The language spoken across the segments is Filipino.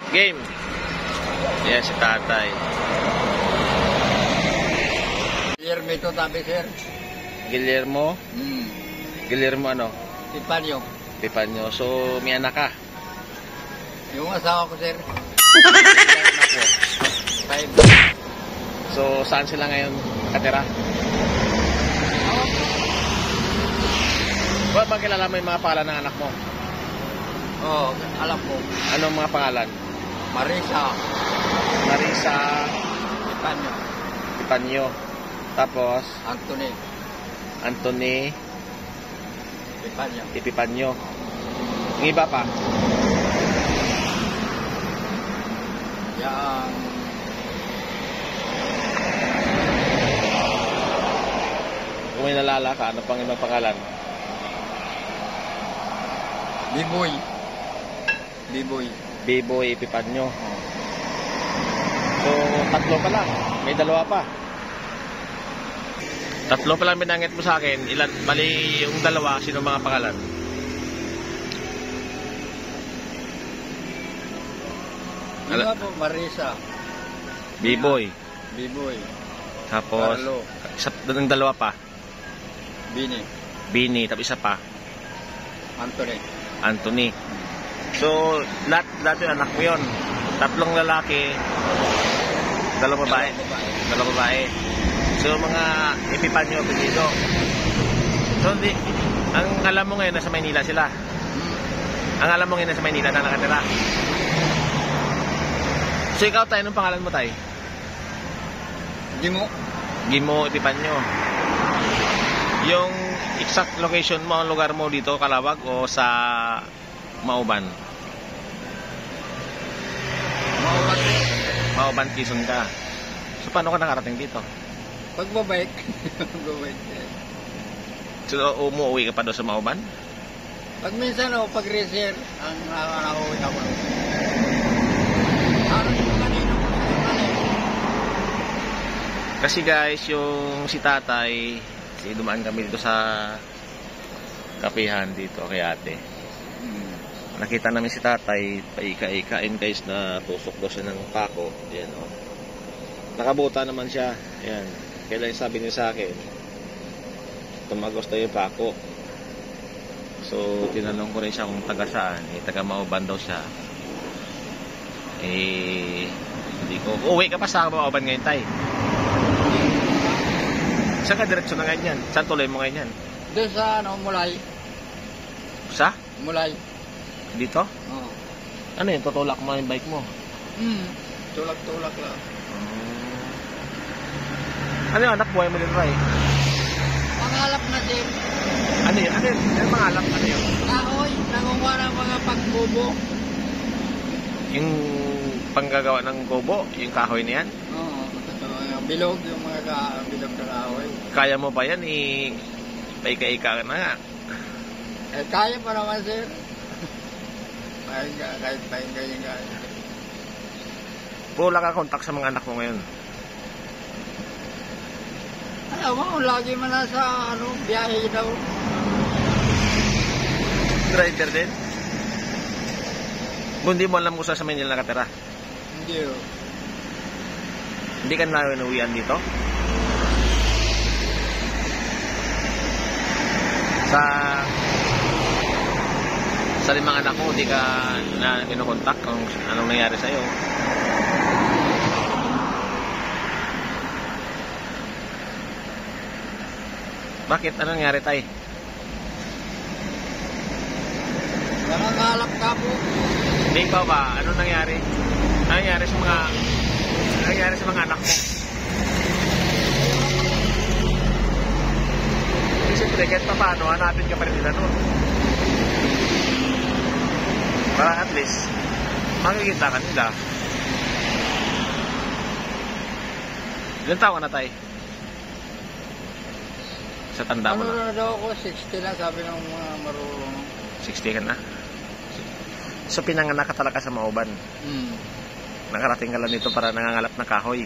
Game. Yan si tatay. Guillermo ito tabi, sir. Guillermo? Guillermo ano? Pipanyo. Pipanyo. So, may anak ka? Yung asawa ko, sir. Anak mo? 5. So, saan sila ngayon nakatira? Ba kilala mo yung mga pangalan ng anak mo? Oo, alam ko. Anong mga pangalan? Marisa. Marisa. Pipanyo. Pipanyo. Tapos? Anthony. Anthony. Pipanyo. Pipanyo. Yung iba pa? Yang... Kung may nalala ka, ano pang ibang pangalan? Biboy. Biboy. Biboy Pipanyo. So, tatlo pa lang. May dalawa pa. Tatlo pa lang binanggit mo sa akin. Ilan, bali yung dalawa, sino mga pangalan? Ano po? Marisa. Biboy. Biboy. Tapos, Carlo. isa, yung dalawa pa. Bini. Bini, tapos isa pa. Anthony. Anthony. So, lahat yung anak mo yun. Tatlong lalaki, dalawang babae. Dalawang babae. So, mga Epipanyo, apelido. So, ang alam mo ngayon, nasa Maynila sila. Ang alam mo ngayon, nasa Maynila na nakatira. So, ikaw tayo, anong pangalan mo tayo? Gimo. Gimo Epipanyo. Yung exact location mo, ang lugar mo dito, Calawag o sa Mauban? Mauban, Quezon ka. So, paano ka nakarating dito? Pagbabike. Pagbabike. So, umuwi ka pa doon sa Mauban? Pag minsan o, pag reser, ang nakauwi ako. Kasi guys, yung si tatay, dumaan kami dito sa kapihan dito kay ate. Nakita namin si tatay, paika-ikain guys na tusok daw siya ng pako. Yan o. Nakabuta naman siya. Yan. Kailan sabi niya sa akin, tumagos daw yung pako. So, tinanong ko rin siya kung taga saan. Taga Mauban daw siya. Hindi ko. Uwi ka pa sa Mauban ngayon, tay? Saan ka diretsyo na ngayon yan? Saan tuloy mo ngayon yan? Doon sa, Mulay. Sa? Mulay. Dito? Oo. Ano yun? Tutulak mo yung bike mo? Tulak-tulak lang. Ano yung anak buhay mo din, Ray? Pangalap na din. Ano yun? Ano yun? Ano yung pangalap? Ano yun? Kahoy, nangunga ng mga pagkubo. Yung panggagawa ng gobo? Yung kahoy na yan? Oo. Bilog, yung mga bilog na kahoy. Kaya mo ba yan? Paika-ika na nga. Kaya pa naman, sir. Kahit pahingayin ka. Wala ka kontak sa mga anak mo ngayon? Alam mo, lagi man nasa biyahe daw. Driver din? Hindi mo alam kung saan sa Manila nakatira? Hindi o. Hindi ka na inuwian dito? Sa limang anak mo, hindi ka na kinukontak kung anong nangyari sa'yo? Bakit? Anong nangyari, tay? Nangangalap ka po. Hindi pa ba? Anong nangyari? Anong nangyari sa mga anak mo? Siyempre, kahit pa paano, hanapin ka pa rin nila nun. Para at least, makikita ka nila. Ilan taon ka na, tay? Sa tanda mo na? Ano na daw ako? 60 na, sabi ng mga marunong. 60 ka na? So, pinanganak ka talaga sa Mauban? Nakarating ka lang dito para nangangalap ng kahoy.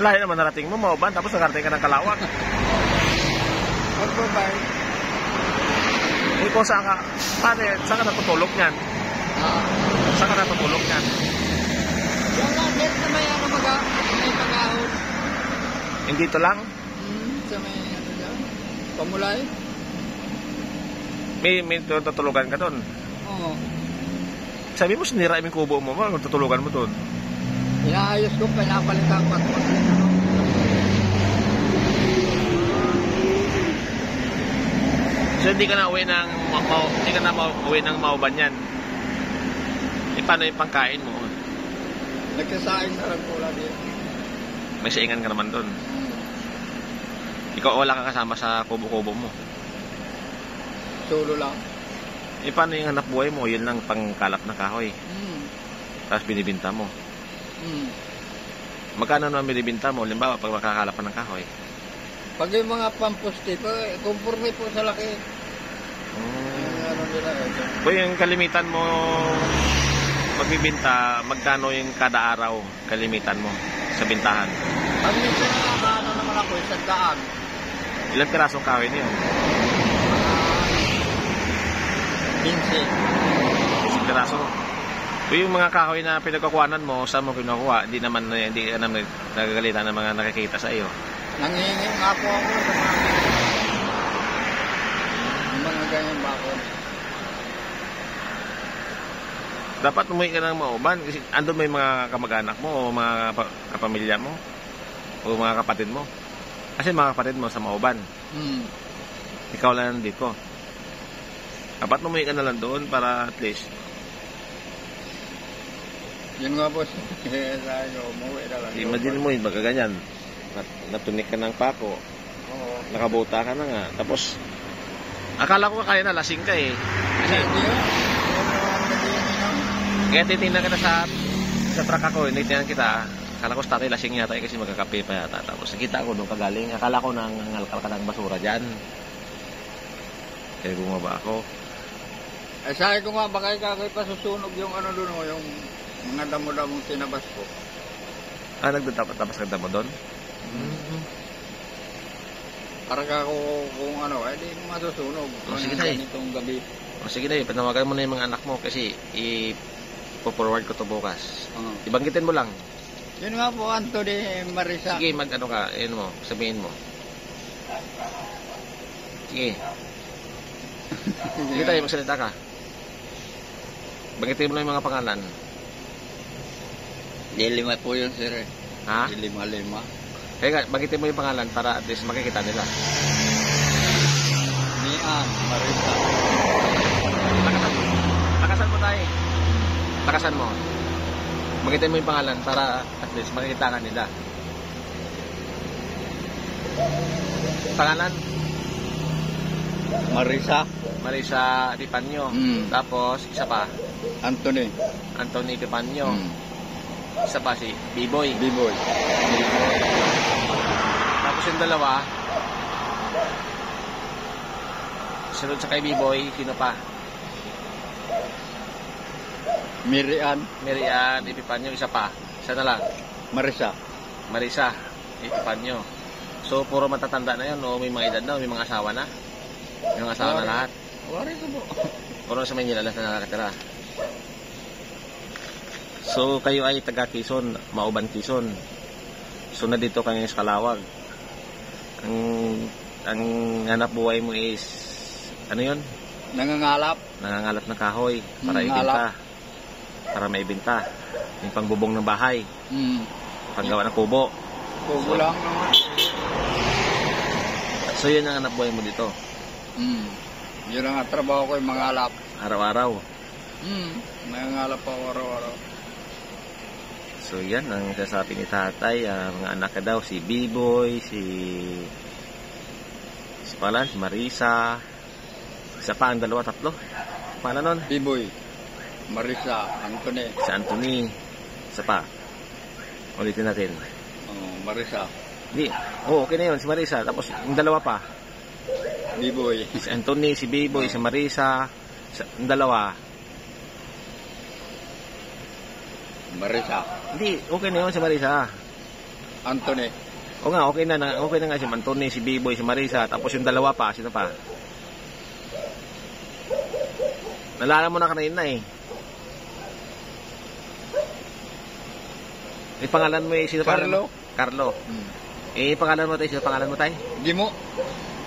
Lahat naman narating mo, Mauban, tapos nakarating ka ng Calawag. Pagbabay. Kung saan ka, saan ka natutulog niyan? Ha? Saan ka natutulog yan? Yung lander na may ano may pag-ahon. Hindi ito lang? Sa may ano dyan. Pamulay. May tutulugan ka doon. Oo. Sabi mo, sinira yung kubo mo, tutulugan mo doon. Inaayos ko, pinapalitan ko at So hindi ka na uwi ng Mauban yan. Paano yung pangkain mo? nagkasaing na lang po lagi. May saingan ka naman doon. Ikaw wala ka kasama sa kubo-kubo mo. Solo lang. Paano yung hanap buhay mo? Yun lang pangkalap na kahoy. Tapos binibinta mo. Magkano naman binibinta mo? Limbawa, pag makakalap ka ng kahoy. Pag yung mga pampusti, conforme po sa laki. Ano nila Kung yung kalimitan mo pagbibinta, magkano yung kada araw kalimitan mo sa bintahan? Pag minsan nakakaano naman ako, 100. Ilang pirasong kahoy niyo? 15. Piraso. Kung yung mga kahoy na pinagkakuhanan mo, saan mo kinukuha? Hindi ka naman nagagalitan ng mga nakikita sa iyo. Nangihingi nga po ako sa mga ganyan bakod. Dapat umuwi ka ng Mauban kasi andun may mga kamag-anak mo o mga kapamilya mo o mga kapatid mo. Kasi mga kapatid mo sa Mauban. Ikaw lang nandito. Dapat umuwi ka na lang doon para at least. Yun nga boss. Sabi ko, umuwi na lang. Imagine mo yun, baga ganyan. Natunik ka ng pako. Oo. Nakabuta ka na nga. Tapos, akala ko kaya na lasing ka eh. Kasi, kaya titingnan ka na sa truck ako, titingnan kita. Akala ko tatay lasing yata kasi magkakape pa yata. Tapos nakita ko nung kagaling. Akala ko nangangalkal ka ng basura dyan. Kaya bumaba ako. Ay sabi ko nga, baka ikakay pa susunog yung ano doon, yung mga damo-damong tinabas ko. Nagtatapas ka damo doon? Para ka kung ano, di masusunog. Sige na ganitong gabi. Sige na panawagan mo na yung mga anak mo kasi i-forward ko to bukas. Ibanggitin mo lang. Yun nga po, Anthony Marisa. Sige, mag-ano ka, sabihin mo. Sige. Sige tayo, magsalita ka. Banggitin mo na yung mga pangalan. Lima po yun, sir. Ha? Lima. Kaya banggitin mo yung pangalan para at least makikita nila. Nian, Marisa. Lakasan mo tayo. Lakasan mo. Banggitin mo yung pangalan para at least makikita ka nila. Pangalan? Marisa Epipanyo. Tapos, isa pa. Anthony Epipanyo. Isa pa si B-Boy. Tapos yung dalawa, sunod sa kay B-Boy, sino pa? Mirian Epipanyo, isa pa. Isa na lang. Marisa Epipanyo. So, puro matatanda na yun, o may mga edad na, may mga asawa na. May mga asawa na lahat. Wari ko po. Puro sa Maynila lang na nakatira. So, kayo ay taga Quezon, Mauban Quezon. So, nandito kayo sa Calawag. Ang hanap buhay mo is, ano yun? Nangangalap Ng kahoy para ibenta. Para maibenta. Yung pangbubong ng bahay. Panggawa ng kubo. Kubo lang naman. So, yun ang hanap buhay mo dito. Yun ang trabaho ko, yung mangalap. Araw-araw. Nangangalap ako araw-araw. So, yan ang sasabi ni tatay. Mga anak ka daw, si B-Boy, si Marisa. Isa pa, ang dalawa, tatlo. Paano nun? B-Boy, Marisa, Anthony. Si Anthony. Isa pa. Ulitin natin. Marisa. Hindi. Okay na yun, si Marisa. Tapos, yung dalawa pa. B-Boy. Si Anthony, si B-Boy, si Marisa. Yung dalawa. Marisa. Hindi, okay na yun si Marisa. Anthony. O nga, okay na nga si Anthony, si B-Boy, si Marisa. Tapos yung dalawa pa, sino pa? Nalala mo na kanina eh. Yung pangalan mo eh, sino pangalan Carlo. mo? Carlo. Eh, pangalan mo tayo, sino pangalan mo tayo? Gimo.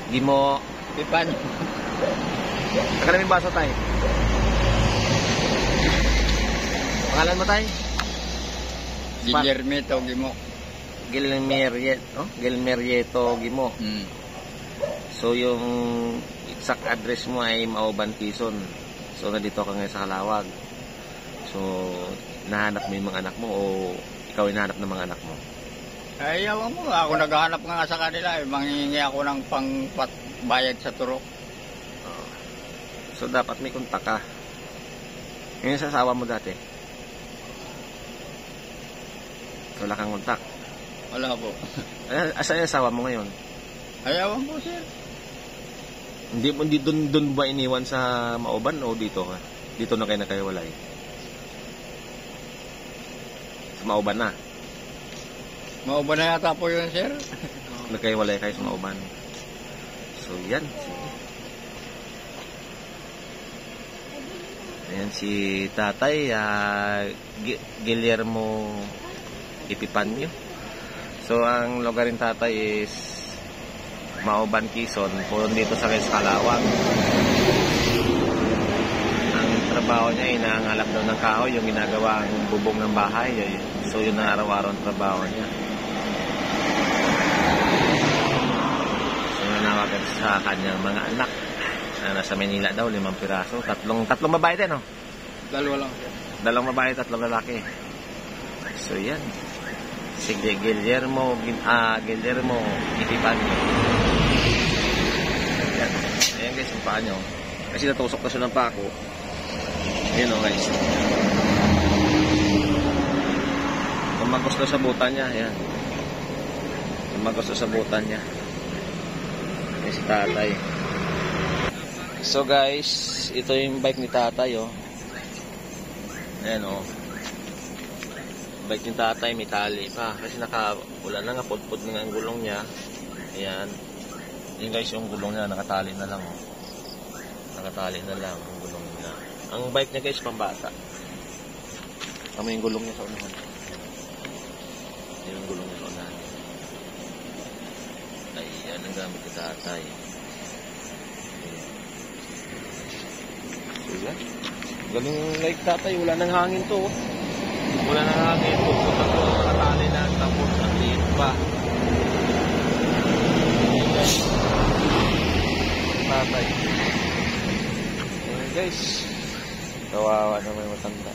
Gimo. Pipan. Nakalaming baso tayo. Pangalan mo tayo? Guillermito Gimo. Gilmerieto Gimo. So, yung exact address mo ay Mauban, Quezon. So, nandito ka ngayon sa Calawag. So, nahanap mo yung mga anak mo o ikaw yung nahanap ng mga anak mo? Ay, ewan mo. Ako naghahanap nga sa kanila. Manghingi ako ng pangbayad sa turok. So, dapat may kontak ka. Yung sa asawa mo dati? Wala kang kontak? Wala po. Asan yung asawa mo ngayon? Ay, ewan po, sir. Hindi doon ba iniwan sa Mauban o dito ka? Dito na kayo nagkahiwalay? Sa Mauban na? Mauban na yata po yun, sir. Nagkahiwalay kayo sa Mauban. So, yan. Sige. Ayan si Tatay Guillermo Ipipanyo. So, ang lugar ng Tatay is Mauban, Quezon. Puron dito sa Calawag. Ang trabaho niya ay nangangalap daw ng kahoy, yung ginagawang bubong ng bahay. So, yun ang araw-araw ang trabaho niya. So, nanawagan sa kanyang mga anak. Nasa Manila daw, 5 piraso. Tatlong babae din, no? Dalawa lang, sir. 2 babae, 3 lalaki. So, yan. Si Guillermo Ipipanyo. Yan. Ayan guys, yung paa nyo. Kasi natusok na siya ng pako. Ayan o guys. Tumagos na sa butan niya. Ayan. Tumagos na sa butan niya. Ayan si Tatay. So guys, ito yung bike ni Tatay oh. Ayan oh. Bike ni Tatay, may tali pa. Kasi wala na nga, pudpud na nga ang gulong niya. Ayan. Yun guys, yung gulong niya, nakatali na lang oh. Nakatali na lang ang gulong niya. Ang bike niya guys, pambata. Tama yung gulong niya sa unahan. Ayan yung gulong niya sa unahan. Ayan, ang gamit ni Tatay. Ayan. Galing like Tatay, wala nang hangin to oh. Wala nang hangin, nakatali na, tapos ang liit pa. Tatay. Ayan guys, kawawa naman matanda.